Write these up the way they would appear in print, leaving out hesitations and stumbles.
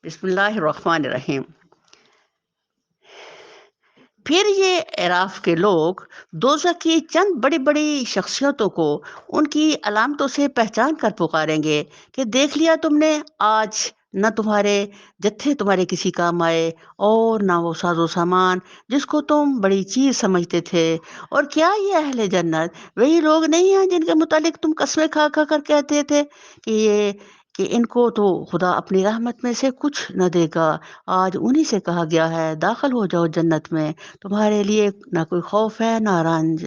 بسم اللہ الرحمن الرحیم۔ پھر یہ اعراف کے لوگ دوزخ کی چند بڑی بڑی شخصیتوں کو ان کی علامتوں سے پہچان کر پکاریں گے کہ دیکھ لیا تم نے، آج نہ تمہارے جتھے تمہارے کسی کام آئے اور نہ وہ ساز و سامان جس کو تم بڑی چیز سمجھتے تھے۔ اور کیا یہ اہل جنت وہی لوگ نہیں ہیں جن کے متعلق تم قسمیں کھا کھا کر کہتے تھے کہ ان کو تو خدا اپنی رحمت میں سے کچھ نہ دے گا؟ آج انہی سے کہا گیا ہے داخل ہو جاؤ جنت میں، تمہارے لیے نہ کوئی خوف ہے نہ رنج۔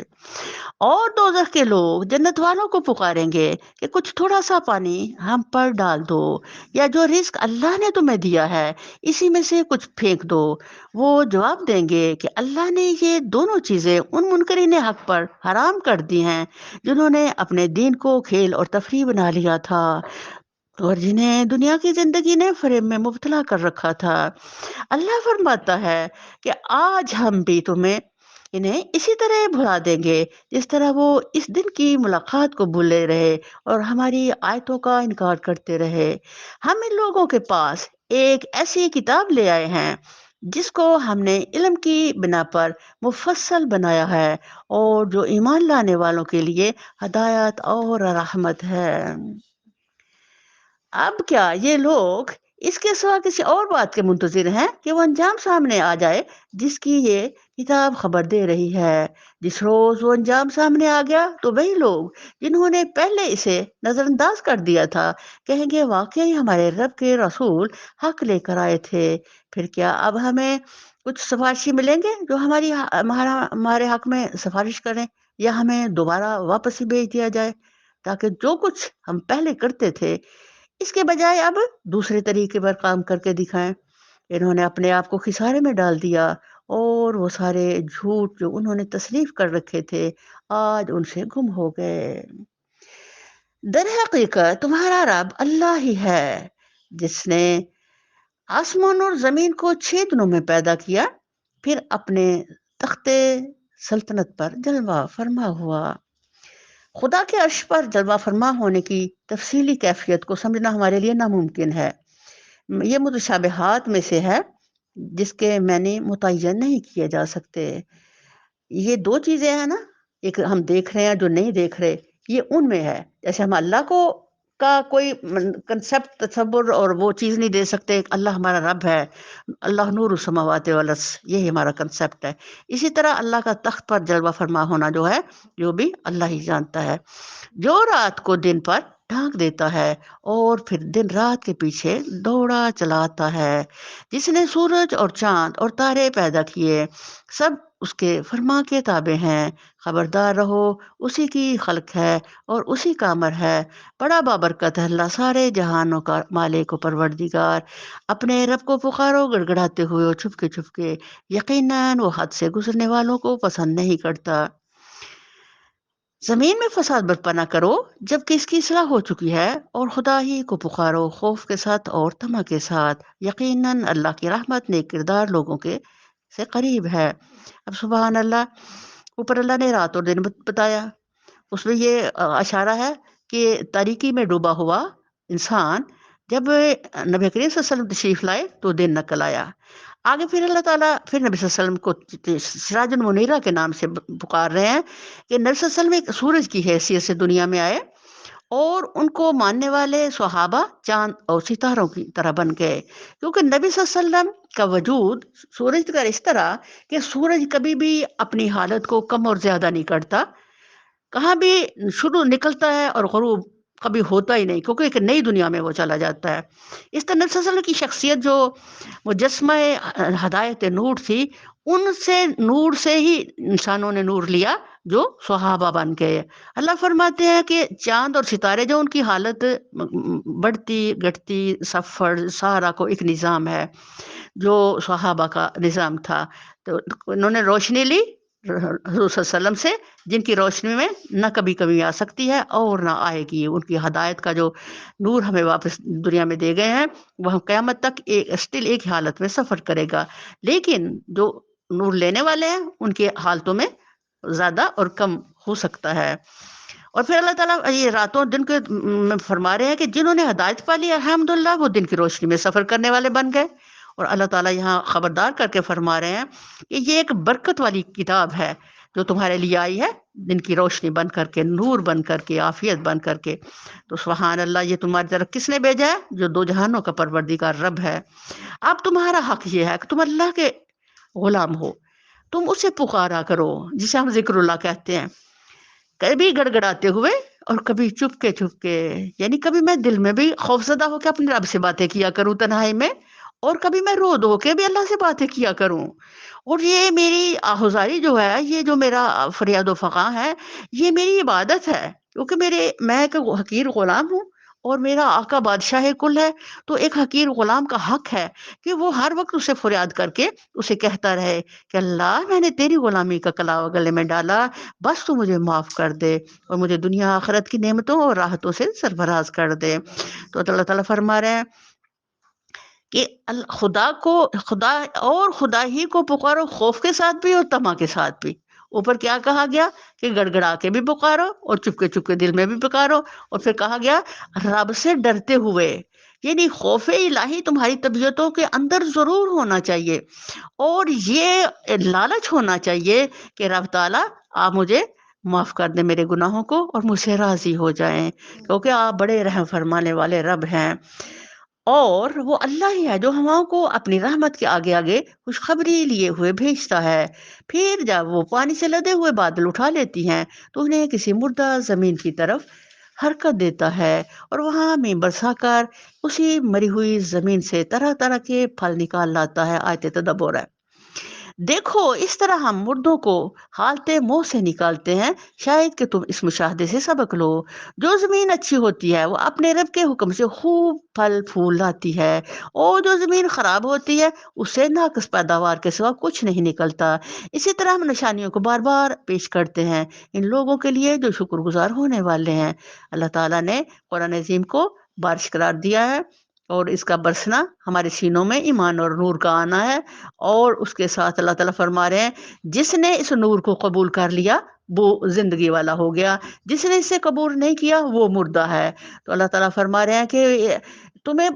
اور دوزخ کے لوگ جنت والوں کو پکاریں گے کہ کچھ تھوڑا سا پانی ہم پر ڈال دو، یا جو رزق اللہ نے تمہیں دیا ہے اسی میں سے کچھ پھینک دو۔ وہ جواب دیں گے کہ اللہ نے یہ دونوں چیزیں ان منکرین حق پر حرام کر دی ہیں جنہوں نے اپنے دین کو کھیل اور تفریح بنا لیا تھا، اور جنہیں دنیا کی زندگی نے فریب میں مبتلا کر رکھا تھا۔ اللہ فرماتا ہے کہ آج ہم بھی تمہیں انہیں اسی طرح بھلا دیں گے جس طرح وہ اس دن کی ملاقات کو بھولے رہے اور ہماری آیتوں کا انکار کرتے رہے۔ ہم ان لوگوں کے پاس ایک ایسی کتاب لے آئے ہیں جس کو ہم نے علم کی بنا پر مفصل بنایا ہے، اور جو ایمان لانے والوں کے لیے ہدایت اور رحمت ہے۔ اب کیا یہ لوگ اس کے سوا کسی اور بات کے منتظر ہیں کہ وہ انجام سامنے آ جائے جس کی یہ کتاب خبر دے رہی ہے؟ جس روز وہ انجام سامنے آ گیا تو وہی لوگ جنہوں نے پہلے اسے نظر انداز کر دیا تھا کہیں گے واقعی ہمارے رب کے رسول حق لے کر آئے تھے۔ پھر کیا اب ہمیں کچھ سفارشی ملیں گے جو ہمارے حق میں سفارش کریں، یا ہمیں دوبارہ واپس ہی بھیج دیا جائے تاکہ جو کچھ ہم پہلے کرتے تھے اس کے بجائے اب دوسرے طریقے پر کام کر کے دکھائیں؟ انہوں نے اپنے آپ کو خسارے میں ڈال دیا، اور وہ سارے جھوٹ جو انہوں نے تصریف کر رکھے تھے آج ان سے گم ہو گئے۔ در حقیقت تمہارا رب اللہ ہی ہے جس نے آسمان اور زمین کو 6 دنوں میں پیدا کیا، پھر اپنے تخت سلطنت پر جلوہ فرما ہوا۔ خدا کے عرش پر جلوہ فرما ہونے کی تفصیلی کیفیت کو سمجھنا ہمارے لیے ناممکن ہے۔ یہ متشابہات میں سے ہے جس کے معنی متعین نہیں کیے جا سکتے۔ یہ دو چیزیں ہیں نا، ایک ہم دیکھ رہے ہیں جو نہیں دیکھ رہے، یہ ان میں ہے۔ جیسے ہم اللہ کو کا کوئی کنسپٹ تصور اور وہ چیز نہیں دے سکتے، اللہ ہمارا رب ہے، اللہ نور السماوات والارض، یہی ہمارا کنسپٹ ہے۔ اسی طرح اللہ کا تخت پر جلوہ فرما ہونا جو ہے، جو بھی اللہ ہی جانتا ہے۔ جو رات کو دن پر ڈھانک دیتا ہے اور پھر دن رات کے پیچھے دوڑا چلاتا ہے، جس نے سورج اور چاند اور تارے پیدا کیے، سب اس کے فرما کے تابع ہیں۔ خبردار رہو، اسی کی خلق ہے اور اسی کا امر ہے۔ بڑا بابرکت ہے اللہ سارے جہانوں کا مالک و پروردگار۔ اپنے رب کو پکارو گڑ گڑاتے ہوئے اور چھپ کے، یقیناً وہ حد سے گزرنے والوں کو پسند نہیں کرتا۔ زمین میں فساد برپا نہ کرو جب کہ اس کی اصلاح ہو چکی ہے، اور خدا ہی کو پکارو خوف کے ساتھ اور طمع کے ساتھ، یقیناً اللہ کی رحمت نیک کردار لوگوں کے سے قریب ہے۔ اب سبحان اللہ، اوپر اللہ نے رات اور دن بتایا، اس میں یہ اشارہ ہے کہ تاریکی میں ڈوبا ہوا انسان جب نبی کریم صلی اللہ علیہ وسلم تشریف لائے تو دن نکل آیا۔ آگے پھر اللہ تعالیٰ پھر نبی صلی اللہ علیہ وسلم کو سراج المنیرہ کے نام سے پکار رہے ہیں کہ نبی صلی اللہ علیہ وسلم ایک سورج کی حیثیت سے دنیا میں آئے، اور ان کو ماننے والے صحابہ چاند اور ستاروں کی طرح بن گئے، کیونکہ نبی صلی اللہ علیہ وسلم کا وجود سورج کا اس طرح کہ سورج کبھی بھی اپنی حالت کو کم اور زیادہ نہیں کرتا، کہاں بھی شروع نکلتا ہے اور غروب کبھی ہوتا ہی نہیں، کیونکہ ایک نئی دنیا میں وہ چلا جاتا ہے۔ اس طرح نبی صلی اللہ علیہ وسلم کی شخصیت جو مجسمہ ہدایت نور تھی، ان سے نور سے ہی انسانوں نے نور لیا جو صحابہ بن گئے۔ اللہ فرماتے ہیں کہ چاند اور ستارے جو ان کی حالت بڑھتی گھٹتی سفر سارا کو ایک نظام ہے جو صحابہ کا نظام تھا، تو انہوں نے روشنی لی حضور صلی اللہ علیہ وسلم سے، جن کی روشنی میں نہ کبھی کمی آ سکتی ہے اور نہ آئے گی۔ ان کی ہدایت کا جو نور ہمیں واپس دنیا میں دے گئے ہیں وہ ہم قیامت تک اسٹل ایک ہی حالت میں سفر کرے گا، لیکن جو نور لینے والے ہیں ان کے حالتوں میں زیادہ اور کم ہو سکتا ہے۔ اور پھر اللہ تعالیٰ یہ راتوں دن کے میں فرما رہے ہیں کہ جنہوں نے ہدایت پا لی الحمدللہ وہ دن کی روشنی میں سفر کرنے والے بن گئے۔ اور اللہ تعالیٰ یہاں خبردار کر کے فرما رہے ہیں کہ یہ ایک برکت والی کتاب ہے جو تمہارے لیے آئی ہے، دن کی روشنی بن کر کے، نور بن کر کے، عافیت بن کر کے۔ تو سبحان اللہ، یہ تمہاری طرف کس نے بھیجا ہے؟ جو دو جہانوں کا پروردگار رب ہے۔ اب تمہارا حق یہ ہے کہ تم اللہ کے غلام ہو، تم اسے پکارا کرو، جسے ہم ذکر اللہ کہتے ہیں، کبھی گڑ گڑاتے ہوئے اور کبھی چپ کے، یعنی کبھی میں دل میں بھی خوفزدہ ہو کے اپنے رب سے باتیں کیا کروں تنہائی میں، اور کبھی میں رو دھو کے بھی اللہ سے باتیں کیا کروں۔ اور یہ میری آہوزاری جو ہے، یہ جو میرا فریاد و فغاں ہے، یہ میری عبادت ہے، کیونکہ میں ایک حقیر غلام ہوں اور میرا آقا بادشاہ کل ہے۔ تو ایک حقیر غلام کا حق ہے کہ وہ ہر وقت اسے فریاد کر کے اسے کہتا رہے کہ اللہ، میں نے تیری غلامی کا کلاوہ گلے میں ڈالا، بس تو مجھے معاف کر دے اور مجھے دنیا آخرت کی نعمتوں اور راحتوں سے سرفراز کر دے۔ تو اللہ تعالیٰ فرما رہے ہیں کہ خدا اور خدا ہی کو پکارو، خوف کے ساتھ بھی اور طمع کے ساتھ بھی۔ اوپر کیا کہا گیا کہ گڑ گڑا کے بھی پکارو اور چپ کے دل میں بھی پکارو، اور پھر کہا گیا رب سے ڈرتے ہوئے، یعنی خوف الہی تمہاری طبیعتوں کے اندر ضرور ہونا چاہیے، اور یہ لالچ ہونا چاہیے کہ رب تعالیٰ آپ مجھے معاف کر دیں میرے گناہوں کو اور مجھ سے راضی ہو جائیں، کیونکہ آپ بڑے رحم فرمانے والے رب ہیں۔ اور وہ اللہ ہی ہے جو ہواؤں کو اپنی رحمت کے آگے آگے خوشخبری لیے ہوئے بھیجتا ہے، پھر جب وہ پانی سے لدے ہوئے بادل اٹھا لیتی ہیں تو انہیں کسی مردہ زمین کی طرف حرکت دیتا ہے، اور وہاں میں برسا کر اسی مری ہوئی زمین سے طرح طرح کے پھل نکال لاتا ہے۔ آیت تدبر ہے۔ دیکھو اس طرح ہم مردوں کو حالتے منہ سے نکالتے ہیں، شاید کہ تم اس مشاہدے سے سبق لو۔ جو زمین اچھی ہوتی ہے وہ اپنے رب کے حکم سے خوب پھل پھول لاتی ہے، اور جو زمین خراب ہوتی ہے اس سے ناقص پیداوار کے سوا کچھ نہیں نکلتا۔ اسی طرح ہم نشانیوں کو بار بار پیش کرتے ہیں ان لوگوں کے لیے جو شکر گزار ہونے والے ہیں۔ اللہ تعالیٰ نے قرآن عظیم کو بارش قرار دیا ہے، اور اس کا برسنا ہمارے سینوں میں ایمان اور نور کا آنا ہے، اور اس کے ساتھ اللہ تعالیٰ فرما رہے ہیں جس نے اس نور کو قبول کر لیا وہ زندگی والا ہو گیا، جس نے اسے قبول نہیں کیا وہ مردہ ہے۔ تو اللہ تعالیٰ فرما رہے ہیں کہ تمہیں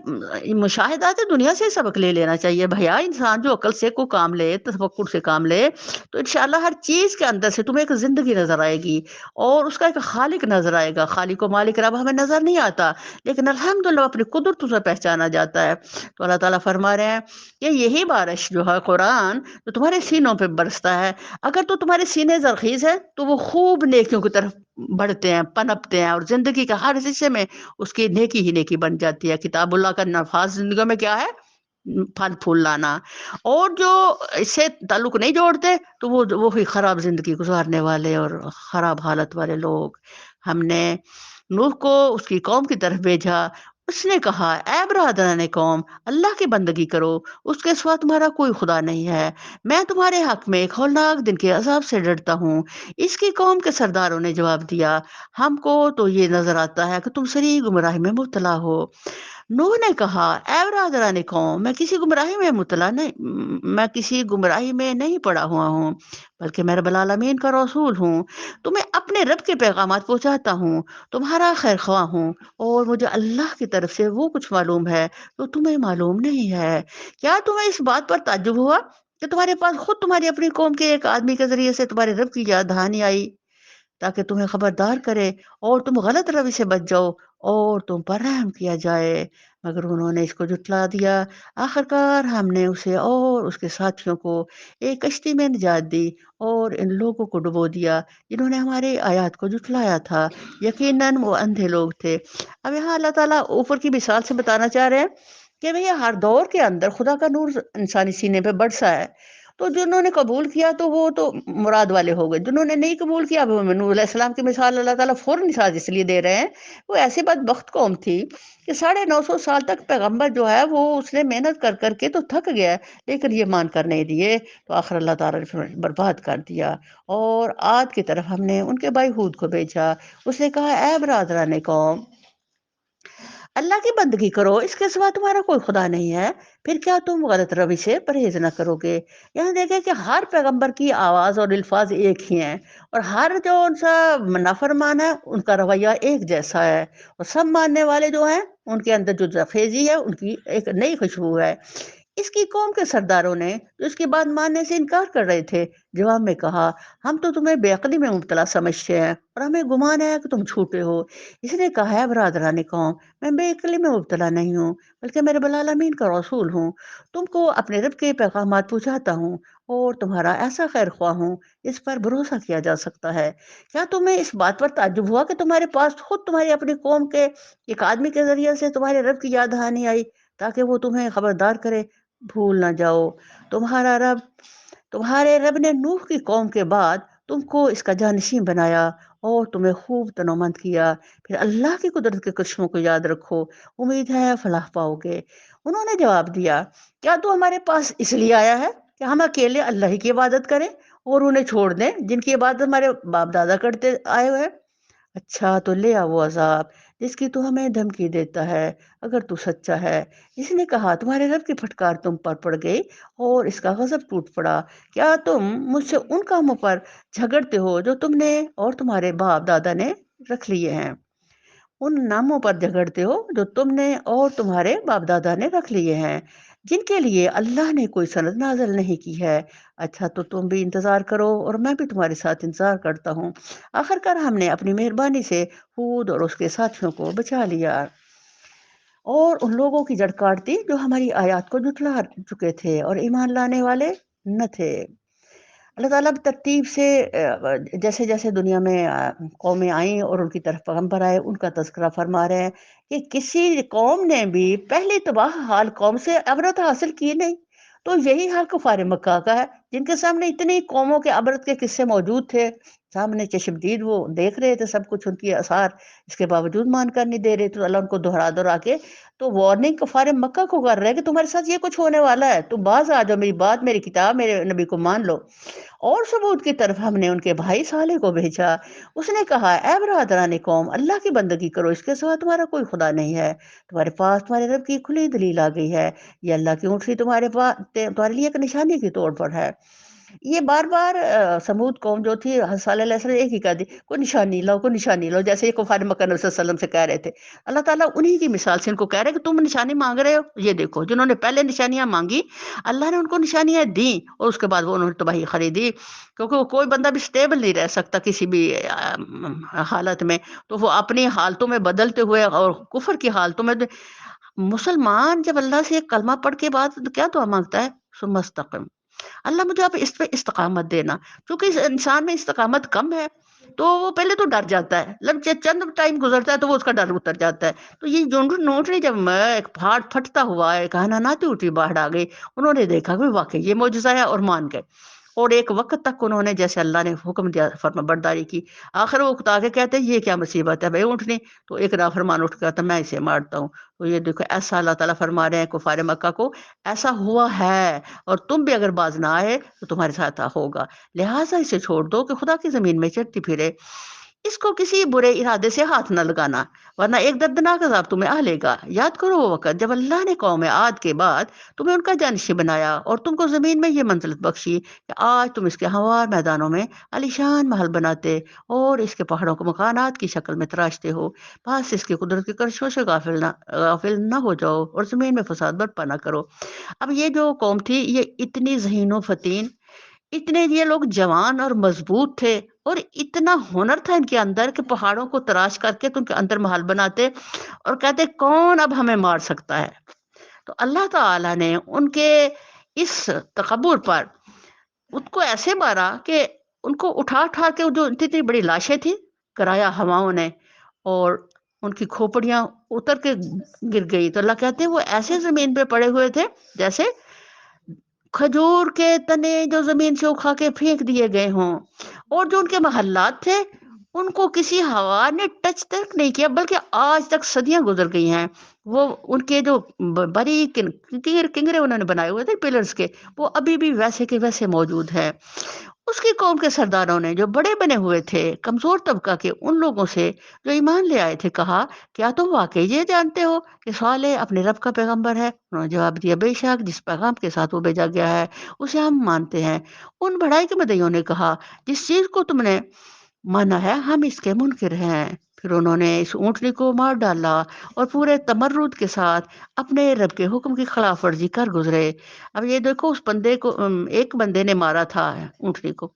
مشاہدات دنیا سے سبق لے لینا چاہیے بھیا۔ انسان جو عقل سے کو کام لے، تفکر سے کام لے، تو انشاءاللہ ہر چیز کے اندر سے تمہیں ایک زندگی نظر آئے گی، اور اس کا ایک خالق نظر آئے گا۔ خالق و مالک رب ہمیں نظر نہیں آتا، لیکن الحمدللہ اپنی قدرت سے پہچانا جاتا ہے۔ تو اللہ تعالیٰ فرما رہے ہیں کہ یہی بارش جو ہے قرآن جو تمہارے سینوں پہ برستا ہے، اگر تو تمہارے سینے زرخیز ہے تو وہ خوب نیکیوں کی طرف بڑھتے ہیں، پنپتے ہیں، اور زندگی کا ہر حصے میں اس کی نیکی ہی نیکی بن جاتی ہے۔ کتاب اللہ کا نفاذ زندگیوں میں کیا ہے؟ پھل پھول لانا۔ اور جو اس سے تعلق نہیں جوڑتے تو وہی خراب زندگی گزارنے والے اور خراب حالت والے لوگ۔ ہم نے نوح کو اس کی قوم کی طرف بھیجا، اس نے کہا اے برادران قوم، اللہ کی بندگی کرو، اس کے سوا تمہارا کوئی خدا نہیں ہے، میں تمہارے حق میں ایک ہولناک دن کے عذاب سے ڈرتا ہوں۔ اس کی قوم کے سرداروں نے جواب دیا، ہم کو تو یہ نظر آتا ہے کہ تم سری گمراہی میں مبتلا ہو۔ نوح نے کہا اے برادران قوم، میں کسی گمراہی میں نہیں پڑا ہوا ہوں، بلکہ میں رب العالمین کا رسول ہوں، تمہیں اپنے رب کے پیغامات پہنچاتا ہوں، تمہارا خیر خواہ ہوں، اور مجھے اللہ کی طرف سے وہ کچھ معلوم ہے تو تمہیں معلوم نہیں ہے۔ کیا تمہیں اس بات پر تعجب ہوا کہ تمہارے پاس خود تمہاری اپنی قوم کے ایک آدمی کے ذریعے سے تمہارے رب کی یاد دہانی آئی تاکہ تمہیں خبردار کرے اور تم غلط روی سے بچ جاؤ اور تم پر رحم کیا جائے؟ مگر انہوں نے اس کو جھٹلا دیا۔ آخرکار ہم نے اسے اور اس کے ساتھیوں کو ایک کشتی میں نجات دی اور ان لوگوں کو ڈبو دیا جنہوں نے ہمارے آیات کو جھٹلایا تھا، یقیناً وہ اندھے لوگ تھے۔ اب یہاں اللہ تعالیٰ اوپر کی مثال سے بتانا چاہ رہے ہیں کہ بھیا ہر دور کے اندر خدا کا نور انسانی سینے پہ برسا ہے، تو جنہوں نے قبول کیا تو وہ تو مراد والے ہو گئے، جنہوں نے نہیں قبول کیا، اب نوح علیہ السلام کی مثال اللہ تعالیٰ فوراً مثال اس لیے دے رہے ہیں، وہ ایسی بدبخت قوم تھی کہ 950 سال تک پیغمبر جو ہے وہ اس نے محنت کر کر کے تو تھک گیا، لیکن یہ مان کر نہیں دیے، تو آخر اللہ تعالیٰ نے پھر برباد کر دیا۔ اور عاد کی طرف ہم نے ان کے بھائی ہود کو بھیجا، اس نے کہا اے برادران قوم، اللہ की बंदगी करो, इसके सिवा तुम्हारा कोई खुदा नहीं है, फिर क्या तुम गलत रवि से परहेज न करोगे। यहाँ देखें कि हर पैगंबर की आवाज और अल्फाज एक ही हैं, और हर जो उनसा नाफरमान है उनका रवैया एक जैसा है, और सब मानने वाले जो हैं उनके अंदर जो जफेजी है उनकी एक नई खुशबू है। इसकी कौम के सरदारों ने जो इसकी बात मानने से इनकार कर रहे थे, जवाब में कहा, हम तो तुम्हें बेअक्ली में मुब्तला समझते हैं और हमें गुमान है कि तुम झूठे हो। इसने कहा है, बरादरान कौम, मैं बेअक्ली में मुब्तला नहीं हूँ, बल्कि मैं रब्बुल आलमीन का रसूल हूँ। तुमको अपने रब के पैगामात पहुँचाता हूँ और तुम्हारा ऐसा खैर ख्वाह हूँ इस पर भरोसा किया जा सकता है। क्या तुम्हें इस बात पर ताज्जुब हुआ कि तुम्हारे पास खुद तुम्हारी अपनी कौम के एक आदमी के जरिए से तुम्हारे रब की याद दहानी आई, ताकि वो तुम्हें खबरदार करे। भूल ना जाओ, तुम्हारा रब तुम्हारे रब ने नूह की कौम के बाद तुमको इसका जानशीन बनाया और तुम्हें खूब तनोमंद किया। फिर अल्लाह की कुदरत के करिश्मों को याद रखो, उम्मीद है फलाह पाओगे। उन्होंने जवाब दिया, क्या तू हमारे पास इसलिए आया है कि हम अकेले अल्लाह ही की इबादत करें और उन्हें छोड़ दें जिनकी इबादत हमारे बाप दादा करते आए हुए हैं? अच्छा तो ले आ वो अज़ाब जिसकी तू हमें धमकी देता है, अगर तू सच्चा है। इसने कहा, तुम्हारे रब की फटकार तुम पर पड़ गई और इसका गज़ब टूट पड़ा। क्या तुम मुझसे उन कामों पर झगड़ते हो जो तुमने और तुम्हारे बाप दादा ने रख लिए हैं? उन नामों पर झगड़ते हो जो तुमने और तुम्हारे बाप दादा ने रख लिए हैं, जिनके लिए अल्लाह ने कोई सनद नाज़िल नहीं की है। अच्छा तो तुम भी इंतज़ार करो और मैं भी तुम्हारे साथ इंतज़ार करता हूँ। आखिरकार हमने अपनी मेहरबानी से हूद और उसके साथियों को बचा लिया और उन लोगों की जड़ काट दी जो हमारी आयत को झुठला चुके थे और ईमान लाने वाले न थे। अल्लाह ताला तरतीब से जैसे-जैसे दुनिया में कौमें आईं और उनकी तरफ पैगम्बर आए, उनका तज़किरा फरमा रहे हैं कि किसी कौम ने भी पहली तबाह हाल कौम से इबरत हासिल की नहीं। तो यही हाल कुफ़ार मक्का का है, जिनके सामने इतनी कौमों के इबरत के किस्से मौजूद थे। सामने चश्मदीद वो देख रहे थे सब कुछ उनकी आसार, इसके बावजूद मानकर नहीं दे रहे, तो अल्लाह उनको दोहरा-दोहरा के तो वार्निंग कुफ़ार मक्का को कर रहे हैं कि तुम्हारे साथ ये कुछ होने वाला है। तुम बाज़ आ जाओ, मेरी बात, मेरी किताब, मेरे नबी को मान लो। और सबूत की तरफ हमने उनके भाई साले को भेजा। उसने कहा, ऐ बरादरान कौम, अल्लाह की बंदगी करो, इसके सिवा तुम्हारा कोई खुदा नहीं है। तुम्हारे पास तुम्हारे रब की खुली दलील आ गई है। ये अल्लाह की ऊँटनी तुम्हारे लिए एक निशानी के तौर पर है। ये बार-बार समूद कौम जो थी सल्लल्लाहु अलैहि वसल्लम एक ही कह दी, कोई निशानी लाओ, कोई निशानी लाओ, जैसे ये कुफ़ार मक्का नबी सल्लल्लाहु अलैहि वसल्लम से कह रहे थे। अल्लाह ताला उन्हीं की मिसाल से इनको कह रहे हैं कि तुम निशानी माँग रहे हो, ये देखो जिन्होंने पहले निशानियाँ माँगी, अल्लाह ने उनको निशानियाँ दी और उसके बाद वो उन्होंने तबाही खरीदी। क्योंकि वो कोई बंदा भी स्टेबल नहीं रह सकता किसी भी हालत में, तो वो अपनी हालतों में बदलते हुए और कुफ़र की हालतों में मुसलमान जब अल्लाह से एक कलमा पढ़ के बाद तो क्या दुआ माँगता है? सुम्मस्तक़िम, अल्लाह मुझे आप इस पे इस्तकामत देना। क्योंकि इस इंसान में इस्तकामत कम है, तो वो पहले तो डर जाता है। जब चंद टाइम गुज़रता है तो वो उसका डर उतर जाता है। तो ये जोंधू नोटरी जब एक पहाड़ फटता हुआ एक हनहनाती उठी बाढ़ आ गई, उन्होंने देखा कि वाक़ई ये मौजज़ा है और मान गए। और एक वक़्त तक उन्होंने जैसे अल्लाह ने हुक्म दिया फर्माबरदारी की। आखिर वो उकता के कहते हैं, ये क्या मुसीबत है भई ऊँटनी? तो एक नाफ़रमान उठ के कहता है, मैं इसे मारता हूँ। तो ये देखो ऐसा अल्लाह ताला फरमा रहे हैं कुफ़ार मक्का को, ऐसा हुआ है और तुम भी अगर बाज़ ना आए तो तुम्हारे साथ होगा। लिहाज़ा इसे छोड़ दो कि खुदा की ज़मीन में चलती फिरे। इसको किसी बुरे इरादे से हाथ न लगाना, वरना एक दर्दनाक अज़ाब तुम्हें आ लेगा। याद करो वो वक़्त जब अल्लाह ने कौम आद के बाद तुम्हें उनका जानशी बनाया और तुमको ज़मीन में ये मंज़िलत बख्शी कि आज तुम इसके हमवार मैदानों में आलीशान महल बनाते और इसके पहाड़ों को मकानात की शक्ल में तराशते हो। बस इसकी कुदरत की करशों से गाफिल ना हो जाओ और ज़मीन में फ़साद बर्पा ना करो। अब ये जो कौम थी, ये इतनी ज़हीन व फ़तीन, इतने ये लोग जवान और मजबूत थे और इतना हुनर था इनके अंदर कि पहाड़ों को तराश करके तो उनके अंदर महल बनाते और कहते कौन अब हमें मार सकता है। तो अल्लाह ताला ने उनके इस तकब्बुर पर उसको ऐसे मारा कि उनको उठा उठा के जो इतनी इतनी बड़ी लाशें थी कराया हवाओं ने और उनकी खोपड़ियां उतर के गिर गई। तो अल्लाह कहते हैं वो ऐसे जमीन पे पड़े हुए थे जैसे खजूर के तने जो ज़मीन से उखा के फेंक दिए गए हों। और जो उनके महल्लात थे, उनको किसी हवा ने टच तक नहीं किया, बल्कि आज तक सदियाँ गुज़र गई हैं। वो उनके जो बारीक किंगरे उन्होंने बनाए हुए थे पिलर्स के, वो अभी भी वैसे के वैसे मौजूद हैं। उसकी कौम के सरदारों ने जो बड़े बने हुए थे, कमज़ोर तबका के उन लोगों से जो ईमान ले आए थे, कहा, "क्या तुम वाक़ई ये जानते हो कि सालेह अपने रब का पैगंबर है?" उन्होंने जवाब दिया, "बेशक, जिस पैगाम के साथ वो भेजा गया है, उसे हम मानते हैं।" उन बढ़ाई के मदइयों ने कहा, "जिस चीज़ को तुमने माना है, हम इसके मुनकिर हैं।" फिर उन्होंने इस ऊँटनी को मार डाला और पूरे तमर्रुद के साथ अपने रब के हुक्म की खिलाफ वर्जी कर गुज़रे। अब ये देखो, उस बंदे को एक बंदे ने मारा था ऊँटनी को,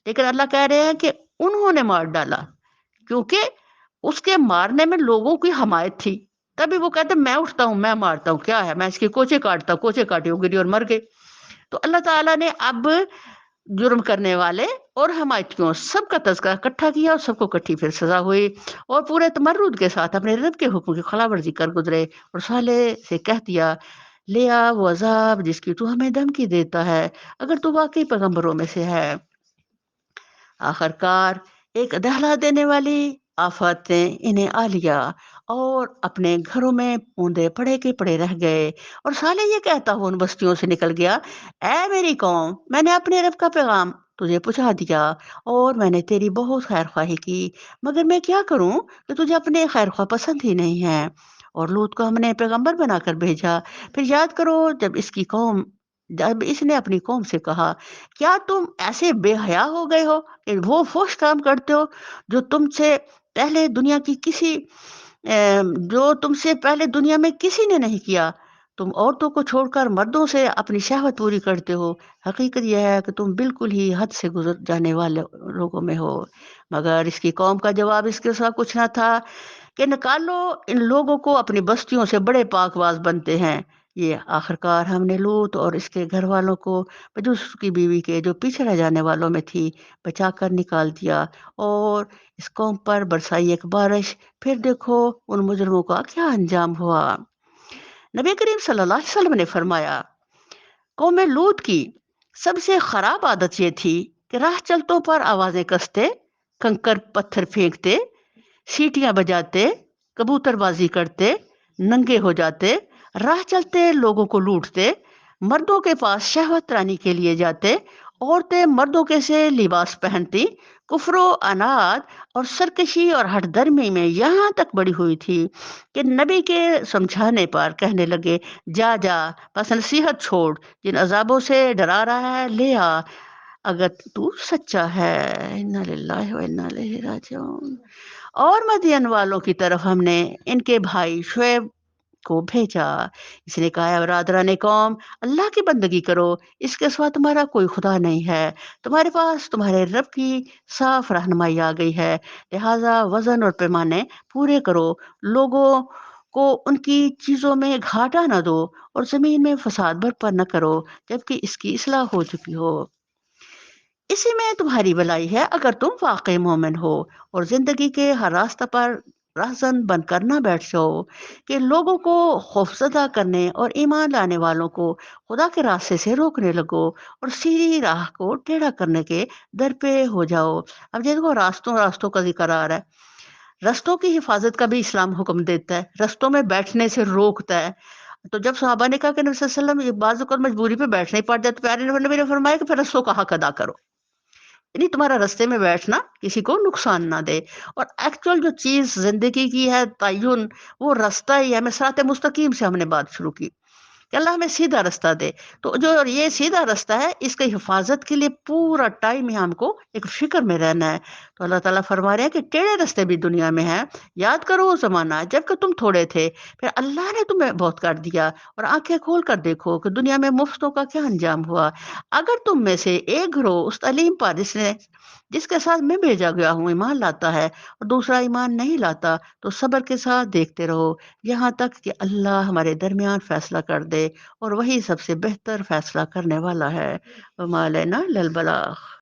लेकिन अल्लाह कह रहे हैं कि उन्होंने मार डाला, क्योंकि उसके मारने में लोगों की हमायत थी। तभी वो कहते, "मैं उठता हूँ, मैं मारता हूँ, क्या है? मैं इसके कोचे काटता हूँ।" कोचे काटे, वो गिरी और मर गई। तो अल्लाह ताला ने अब जुर्म करने वाले और हमायतियों सबका तज़किरा इकट्ठा किया और सबको इकट्ठी फिर सज़ा हुई, और पूरे तमर्रुद के साथ अपने रब के हुक्म की खिलाफवर्जी कर गुज़रे और साले से कह दिया, "ले आ वो अज़ाब जिसकी तू हमें धमकी देता है, अगर तू वाक़ई पैगंबरों में से है।" आखिरकार एक दहला देने वाली आफत ने इन्हें आ लिया और अपने घरों में बूंदे पड़े के पड़े रह गए। और साले ये कहता हुआ उन बस्तियों से निकल गया, ऐ मेरी कौम, मैंने अपने रब का पैगाम तुझे पहुंचा दिया और मैंने तेरी बहुत खैर ख्वाही की, मगर मैं क्या करूं कि तुझे अपने खैर ख्वाह पसंद ही नहीं है। और लूत को हमने पैगंबर बनाकर भेजा। फिर याद करो जब इसने अपनी कौम से कहा, क्या तुम ऐसे बेहया हो गए हो कि वो फोश काम करते हो जो तुमसे पहले दुनिया की किसी जो तुमसे पहले दुनिया में किसी ने नहीं किया। तुम औरतों को छोड़कर मर्दों से अपनी शहवत पूरी करते हो। हकीकत यह है कि तुम बिल्कुल ही हद से गुजर जाने वाले लोगों में हो। मगर इसकी कौम का जवाब इसके साथ कुछ ना था कि निकालो इन लोगों को अपनी बस्तियों से, बड़े पाकबाज बनते हैं ये। आखिरकार हमने लूत और इसके घर वालों को बजूस उसकी बीवी के जो पीछे रह जाने वालों में थी बचाकर निकाल दिया और इस कौम पर बरसाई एक बारिश। फिर देखो उन मुजरमों का क्या अंजाम हुआ। नबी करीम सल्लल्लाहु अलैहि वसल्लम ने फरमाया, कौम लूत की सबसे खराब आदत ये थी कि राह चलतों पर आवाजें कसते, कंकर पत्थर फेंकते, सीटियां बजाते, कबूतरबाजी करते, नंगे हो जाते, राह चलते लोगों को लूटते, मर्दों के पास शहवत रानी के लिए जाते, औरतें मर्दों के से लिबास पहनती, कुफ्रो अनाद और सरकशी और हठधर्मी में यहाँ तक बड़ी हुई थी कि नबी के समझाने पर कहने लगे, जा जा, बस नसीहत छोड़, जिन अजाबों से डरा रहा है ले आ, अगर तू सच्चा है। इन्ना लिल्लाहि व इन्ना इलैहि राजिऊन। और मदियन वालों की तरफ हमने इनके भाई शुएब को भेजा। इसने कहा, बरादरान कौम, अल्लाह की बंदगी करो, इसके सिवा तुम्हारा कोई खुदा नहीं है। तुम्हारे पास तुम्हारे रब की साफ रहनुमाई आ गई है, लिहाजा वजन और पैमाने पूरे करो, लोगों को उनकी चीजों में घाटा न दो और जमीन में फसाद बर्पा न करो जबकि इसकी इस्लाह हो चुकी हो। इसी में तुम्हारी भलाई है अगर तुम वाकई मोमिन हो और जिंदगी के हर रास्ता पर राहजन बनकर ना बैठ जाओ कि लोगों को खौफजदा करने और ईमान लाने वालों को खुदा के रास्ते से रोकने लगो और सीधी राह को टेढ़ा करने के दर पे हो जाओ। अब देखो, रास्तों रास्तों का जिक्र आ रहा है। रास्तों की हिफाजत का भी इस्लाम हुक्म देता है, रास्तों में बैठने से रोकता है। तो जब सहाबा ने कहा कि नबी सल्लल्लाहु अलैहि वसल्लम, ये बाज़ औक़ात मजबूरी पे बैठना ही पड़ जाए, तो प्यारे नबी ने फरमाया कि फिर रस्सों का हक अदा करो। यानी तुम्हारा रास्ते में बैठना किसी को नुकसान ना दे। और एक्चुअल जो चीज़ ज़िंदगी की है तय्युन, वो रास्ता ही है। मैं सिरात मुस्तकीम से हमने बात शुरू की कि अल्लाह हमें सीधा रास्ता दे। तो जो ये सीधा रास्ता है, इसकी हिफाजत के लिए पूरा टाइम ही हमको एक फ़िक्र में रहना है। तो अल्लाह ताला फरमा रहे हैं कि टेढ़े रास्ते भी दुनिया में हैं। याद करो वो ज़माना जबकि तुम थोड़े थे, फिर अल्लाह ने तुम्हें बहुत कर दिया। और आँखें खोल कर देखो कि दुनिया में मुफ्तों का क्या अंजाम हुआ। अगर तुम में से एक गिरोह उस तालीम पर जिसके साथ मैं भेजा गया हूँ ईमान लाता है और दूसरा ईमान नहीं लाता, तो सब्र के साथ देखते रहो यहाँ तक कि अल्लाह हमारे दरमियान फैसला कर दे, और वही सबसे बेहतर फैसला करने वाला है। वमा अलैना इल्लल बलाग।